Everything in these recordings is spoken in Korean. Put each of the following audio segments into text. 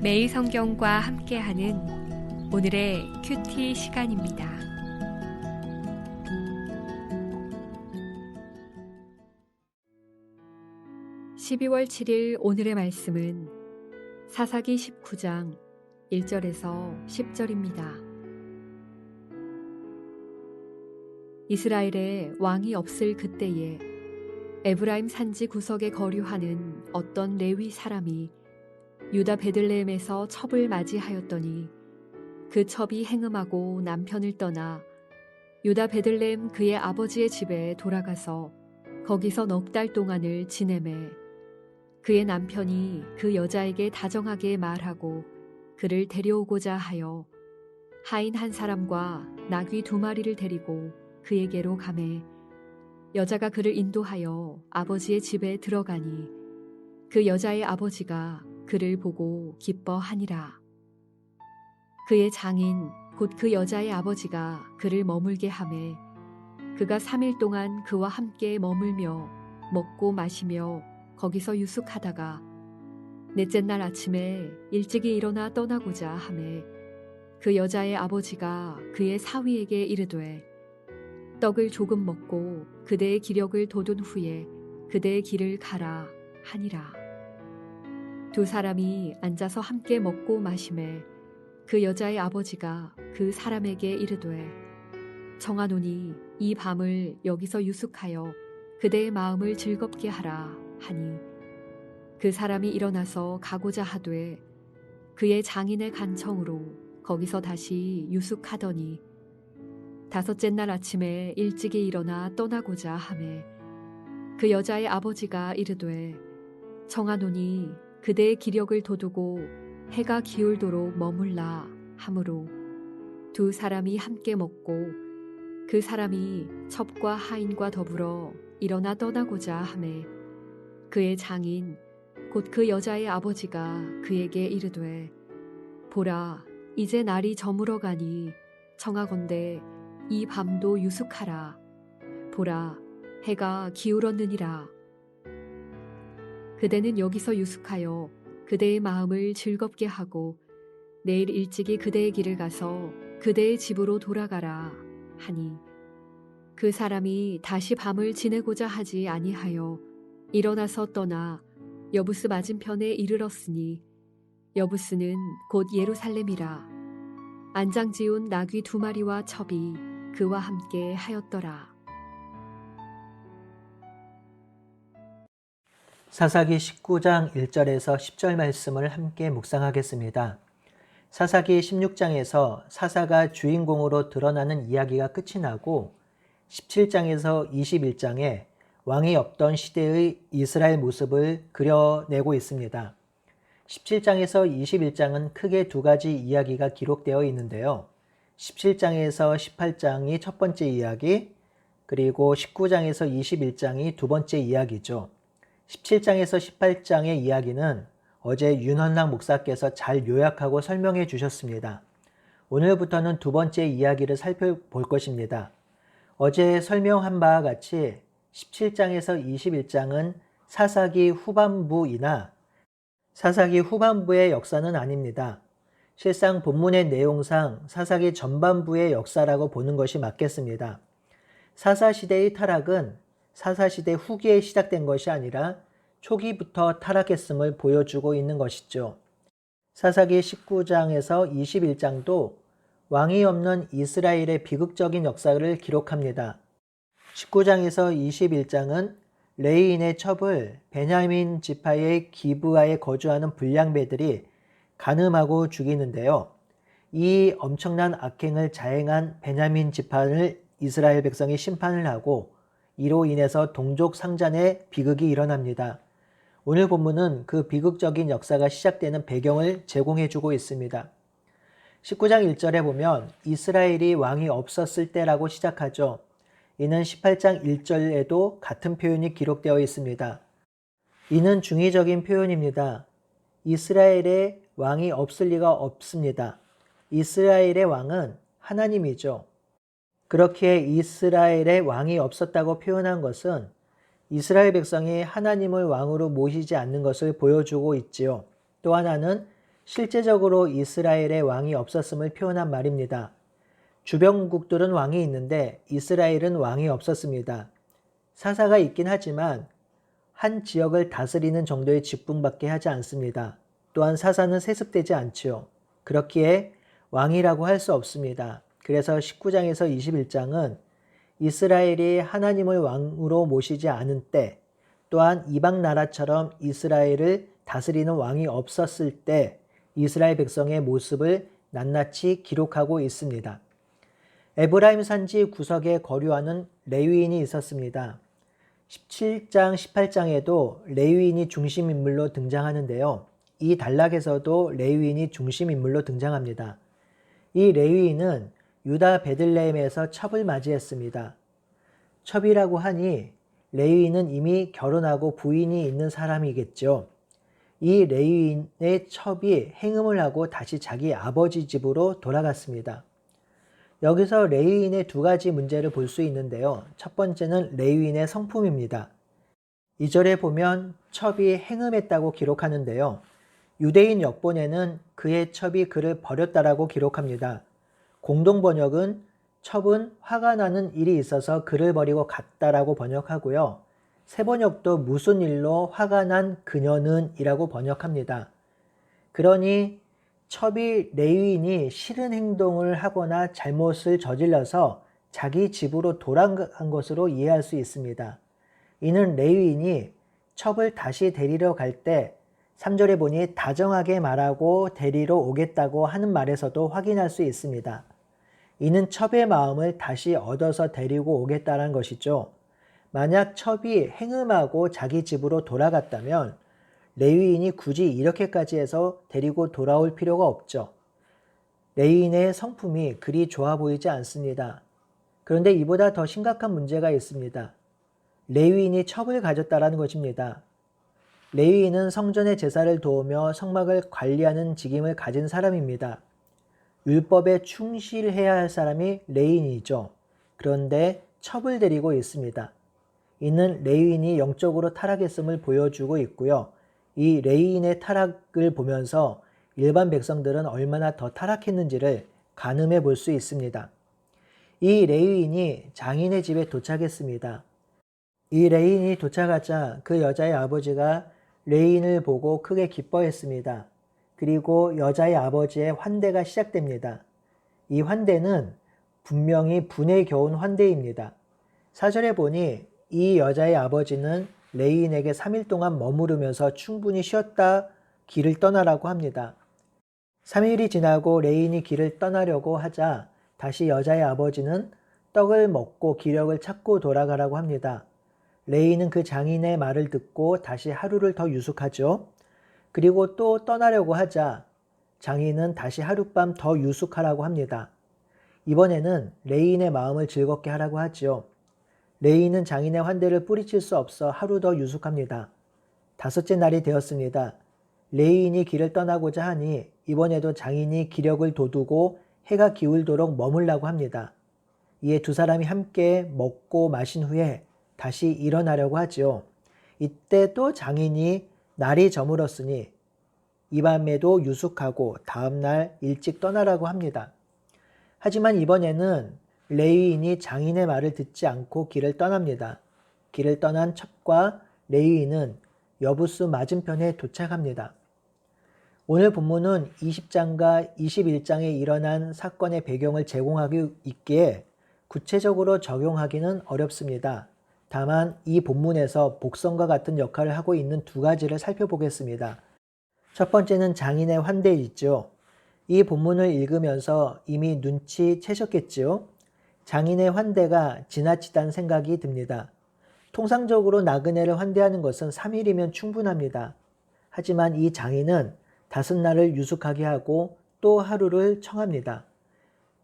매일 성경과 함께하는 오늘의 큐티 시간입니다. 12월 7일 오늘의 말씀은 사사기 19장 1절에서 10절입니다. 이스라엘에 왕이 없을 그때에 에브라임 산지 구석에 거류하는 어떤 레위 사람이 유다 베들레헴에서 첩을 맞이하였더니 그 첩이 행음하고 남편을 떠나 유다 베들레헴 그의 아버지의 집에 돌아가서 거기서 넉 달 동안을 지내매 그의 남편이 그 여자에게 다정하게 말하고 그를 데려오고자 하여 하인 한 사람과 나귀 2마리를 데리고 그에게로 가매 여자가 그를 인도하여 아버지의 집에 들어가니 그 여자의 아버지가 그를 보고 기뻐하니라. 그의 장인 곧 그 여자의 아버지가 그를 머물게 하매 그가 3일 동안 그와 함께 머물며 먹고 마시며 거기서 유숙하다가 넷째 날 아침에 일찍이 일어나 떠나고자 하매 그 여자의 아버지가 그의 사위에게 이르되 떡을 조금 먹고 그대의 기력을 돋운 후에 그대의 길을 가라 하니라. 2 사람이 앉아서 함께 먹고 마시매 그 여자의 아버지가 그 사람에게 이르되 청하노니 이 밤을 여기서 유숙하여 그대의 마음을 즐겁게 하라 하니 그 사람이 일어나서 가고자 하되 그의 장인의 간청으로 거기서 다시 유숙하더니 5째 날 아침에 일찍이 일어나 떠나고자 하매 그 여자의 아버지가 이르되 청하노니 그대의 기력을 돋우고 해가 기울도록 머물라 하므로 2 사람이 함께 먹고 그 사람이 첩과 하인과 더불어 일어나 떠나고자 하매 그의 장인 곧 그 여자의 아버지가 그에게 이르되 보라 이제 날이 저물어 가니 청하건대 이 밤도 유숙하라. 보라 해가 기울었느니라. 그대는 여기서 유숙하여 그대의 마음을 즐겁게 하고 내일 일찍이 그대의 길을 가서 그대의 집으로 돌아가라 하니 그 사람이 다시 밤을 지내고자 하지 아니하여 일어나서 떠나 여부스 맞은편에 이르렀으니 여부스는 곧 예루살렘이라. 안장지운 나귀 2마리와 첩이 그와 함께 하였더라. 사사기 19장 1절에서 10절 말씀을 함께 묵상하겠습니다. 사사기 16장에서 사사가 주인공으로 드러나는 이야기가 끝이 나고 17장에서 21장에 왕이 없던 시대의 이스라엘 모습을 그려내고 있습니다. 17장에서 21장은 크게 2가지 이야기가 기록되어 있는데요. 17장에서 18장이 첫 번째 이야기, 그리고 19장에서 21장이 두 번째 이야기죠. 17장에서 18장의 이야기는 어제 윤헌락 목사께서 잘 요약하고 설명해 주셨습니다. 오늘부터는 두 번째 이야기를 살펴볼 것입니다. 어제 설명한 바와 같이 17장에서 21장은 사사기 후반부이나 사사기 후반부의 역사는 아닙니다. 실상 본문의 내용상 사사기 전반부의 역사라고 보는 것이 맞겠습니다. 사사시대의 타락은 사사시대 후기에 시작된 것이 아니라 초기부터 타락했음을 보여주고 있는 것이죠. 사사기 19장에서 21장도 왕이 없는 이스라엘의 비극적인 역사를 기록합니다. 19장에서 21장은 레위인의 첩을 베냐민 지파의 기브아에 거주하는 불량배들이 간음하고 죽이는데요. 이 엄청난 악행을 자행한 베냐민 지파를 이스라엘 백성이 심판을 하고 이로 인해서 동족 상잔의 비극이 일어납니다. 오늘 본문은 그 비극적인 역사가 시작되는 배경을 제공해주고 있습니다. 19장 1절에 보면 이스라엘이 왕이 없었을 때라고 시작하죠. 이는 18장 1절에도 같은 표현이 기록되어 있습니다. 이는 중의적인 표현입니다. 이스라엘에 왕이 없을 리가 없습니다. 이스라엘의 왕은 하나님이죠. 그렇게 이스라엘에 왕이 없었다고 표현한 것은 이스라엘 백성이 하나님을 왕으로 모시지 않는 것을 보여주고 있지요. 또 하나는 실제적으로 이스라엘에 왕이 없었음을 표현한 말입니다. 주변국들은 왕이 있는데 이스라엘은 왕이 없었습니다. 사사가 있긴 하지만 한 지역을 다스리는 정도의 직분밖에 하지 않습니다. 또한 사사는 세습되지 않지요. 그렇기에 왕이라고 할 수 없습니다. 그래서 19장에서 21장은 이스라엘이 하나님을 왕으로 모시지 않은 때, 또한 이방 나라처럼 이스라엘을 다스리는 왕이 없었을 때 이스라엘 백성의 모습을 낱낱이 기록하고 있습니다. 에브라임 산지 구석에 거류하는 레위인이 있었습니다. 17장, 18장에도 레위인이 중심 인물로 등장하는데요. 이 단락에서도 레위인이 중심 인물로 등장합니다. 이 레위인은 유다 베들레헴에서 첩을 맞이했습니다. 첩이라고 하니 레위인은 이미 결혼하고 부인이 있는 사람이겠죠. 이 레위인의 첩이 행음을 하고 다시 자기 아버지 집으로 돌아갔습니다. 여기서 레위인의 두 가지 문제를 볼 수 있는데요. 첫 번째는 레위인의 성품입니다. 2절에 보면 첩이 행음했다고 기록하는데요. 유대인 역본에는 그의 첩이 그를 버렸다라고 기록합니다. 공동 번역은 첩은 화가 나는 일이 있어서 그를 버리고 갔다라고 번역하고요. 새 번역도 무슨 일로 화가 난 그녀는 이라고 번역합니다. 그러니 첩이 레위인이 싫은 행동을 하거나 잘못을 저질러서 자기 집으로 돌아간 것으로 이해할 수 있습니다. 이는 레위인이 첩을 다시 데리러 갈 때 3절에 보니 다정하게 말하고 데리러 오겠다고 하는 말에서도 확인할 수 있습니다. 이는 첩의 마음을 다시 얻어서 데리고 오겠다는 것이죠. 만약 첩이 행음하고 자기 집으로 돌아갔다면 레위인이 굳이 이렇게까지 해서 데리고 돌아올 필요가 없죠. 레위인의 성품이 그리 좋아 보이지 않습니다. 그런데 이보다 더 심각한 문제가 있습니다. 레위인이 첩을 가졌다는 것입니다. 레위인은 성전의 제사를 도우며 성막을 관리하는 직임을 가진 사람입니다. 율법에 충실해야 할 사람이 레위인이죠. 그런데 첩을 데리고 있습니다. 이는 레위인이 영적으로 타락했음을 보여주고 있고요. 이 레위인의 타락을 보면서 일반 백성들은 얼마나 더 타락했는지를 가늠해 볼 수 있습니다. 이 레위인이 장인의 집에 도착했습니다. 이 레위인이 도착하자 그 여자의 아버지가 레위인을 보고 크게 기뻐했습니다. 그리고 여자의 아버지의 환대가 시작됩니다. 이 환대는 분명히 분에 겨운 환대입니다. 4절에 보니 이 여자의 아버지는 레위인에게 3일 동안 머무르면서 충분히 쉬었다 길을 떠나라고 합니다. 3일이 지나고 레위인이 길을 떠나려고 하자 다시 여자의 아버지는 떡을 먹고 기력을 찾고 돌아가라고 합니다. 레위인은 그 장인의 말을 듣고 다시 하루를 더 유숙하죠. 그리고 또 떠나려고 하자 장인은 다시 하룻밤 더 유숙하라고 합니다. 이번에는 레위인의 마음을 즐겁게 하라고 하지요. 레위인은 장인의 환대를 뿌리칠 수 없어 하루 더 유숙합니다. 5째 날이 되었습니다. 레위인이 길을 떠나고자 하니 이번에도 장인이 기력을 돋우고 해가 기울도록 머물라고 합니다. 이에 두 사람이 함께 먹고 마신 후에 다시 일어나려고 하지요. 이때 또 장인이 날이 저물었으니 이 밤에도 유숙하고 다음날 일찍 떠나라고 합니다. 하지만 이번에는 레위인이 장인의 말을 듣지 않고 길을 떠납니다. 길을 떠난 첩과 레위인은 여부수 맞은편에 도착합니다. 오늘 본문은 20장과 21장에 일어난 사건의 배경을 제공하기 있기에 구체적으로 적용하기는 어렵습니다. 다만 이 본문에서 복선과 같은 역할을 하고 있는 두 가지를 살펴보겠습니다. 첫 번째는 장인의 환대이죠. 이 본문을 읽으면서 이미 눈치채셨겠지요? 장인의 환대가 지나치다는 생각이 듭니다. 통상적으로 나그네를 환대하는 것은 3일이면 충분합니다. 하지만 이 장인은 5날을 유숙하게 하고 또 하루를 청합니다.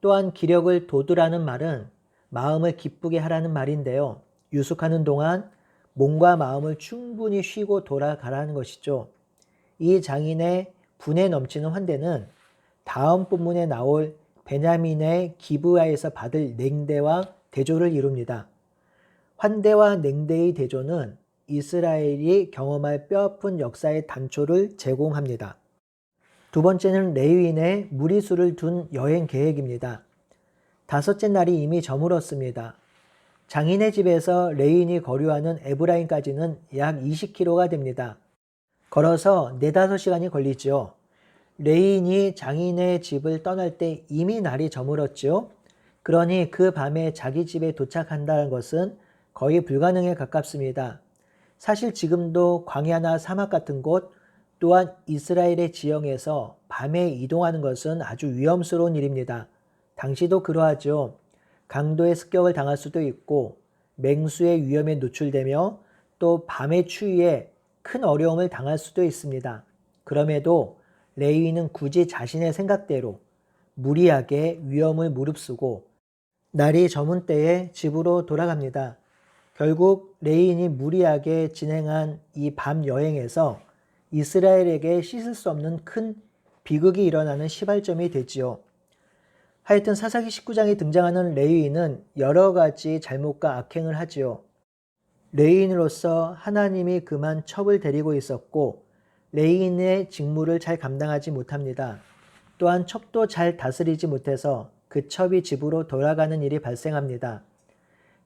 또한 기력을 돋우라는 말은 마음을 기쁘게 하라는 말인데요. 유숙하는 동안 몸과 마음을 충분히 쉬고 돌아가라는 것이죠. 이 장인의 분에 넘치는 환대는 다음 본문에 나올 베냐민의 기브아에서 받을 냉대와 대조를 이룹니다. 환대와 냉대의 대조는 이스라엘이 경험할 뼈아픈 역사의 단초를 제공합니다. 두 번째는 레위인의 무리수를 둔 여행 계획입니다. 다섯째 날이 이미 저물었습니다. 장인의 집에서 레위인이 거류하는 에브라임까지는 약 20km가 됩니다. 걸어서 4-5시간이 걸리죠. 레위인이 장인의 집을 떠날 때 이미 날이 저물었죠. 그러니 그 밤에 자기 집에 도착한다는 것은 거의 불가능에 가깝습니다. 사실 지금도 광야나 사막 같은 곳 또한 이스라엘의 지형에서 밤에 이동하는 것은 아주 위험스러운 일입니다. 당시도 그러하죠. 강도의 습격을 당할 수도 있고 맹수의 위험에 노출되며 또 밤의 추위에 큰 어려움을 당할 수도 있습니다. 그럼에도 레위인은 굳이 자신의 생각대로 무리하게 위험을 무릅쓰고 날이 저문 때에 집으로 돌아갑니다. 결국 레위인이 무리하게 진행한 이 밤 여행에서 이스라엘에게 씻을 수 없는 큰 비극이 일어나는 시발점이 되지요. 하여튼 사사기 19장에 등장하는 레위인은 여러 가지 잘못과 악행을 하지요. 레위인으로서 하나님이 그만 첩을 데리고 있었고 레위인의 직무를 잘 감당하지 못합니다. 또한 첩도 잘 다스리지 못해서 그 첩이 집으로 돌아가는 일이 발생합니다.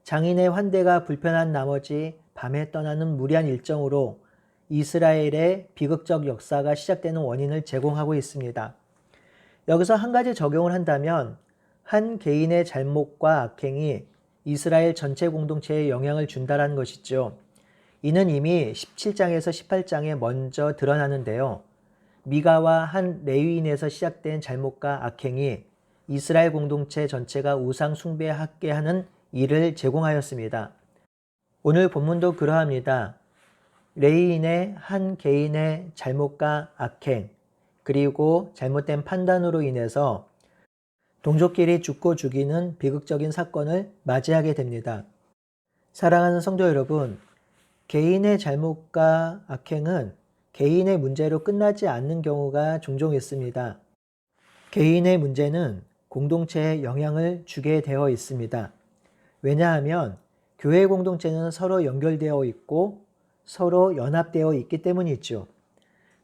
장인의 환대가 불편한 나머지 밤에 떠나는 무리한 일정으로 이스라엘의 비극적 역사가 시작되는 원인을 제공하고 있습니다. 여기서 한 가지 적용을 한다면 한 개인의 잘못과 악행이 이스라엘 전체 공동체에 영향을 준다는 것이죠. 이는 이미 17장에서 18장에 먼저 드러나는데요. 미가와 한 레위인에서 시작된 잘못과 악행이 이스라엘 공동체 전체가 우상 숭배하게 하는 일을 제공하였습니다. 오늘 본문도 그러합니다. 레위인의 한 개인의 잘못과 악행, 그리고 잘못된 판단으로 인해서 동족끼리 죽고 죽이는 비극적인 사건을 맞이하게 됩니다. 사랑하는 성도 여러분, 개인의 잘못과 악행은 개인의 문제로 끝나지 않는 경우가 종종 있습니다. 개인의 문제는 공동체에 영향을 주게 되어 있습니다. 왜냐하면 교회 공동체는 서로 연결되어 있고 서로 연합되어 있기 때문이죠.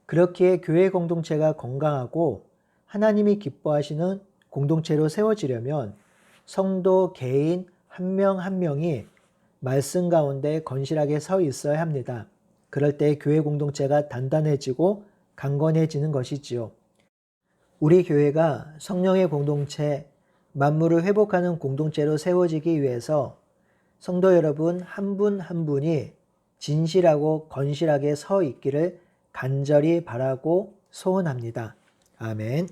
그렇기에 교회 공동체가 건강하고 하나님이 기뻐하시는 공동체로 세워지려면 성도 개인 한 명 한 명이 말씀 가운데 건실하게 서 있어야 합니다. 그럴 때 교회 공동체가 단단해지고 강건해지는 것이지요. 우리 교회가 성령의 공동체, 만물을 회복하는 공동체로 세워지기 위해서 성도 여러분 한 분 한 분이 진실하고 건실하게 서 있기를 간절히 바라고 소원합니다. 아멘.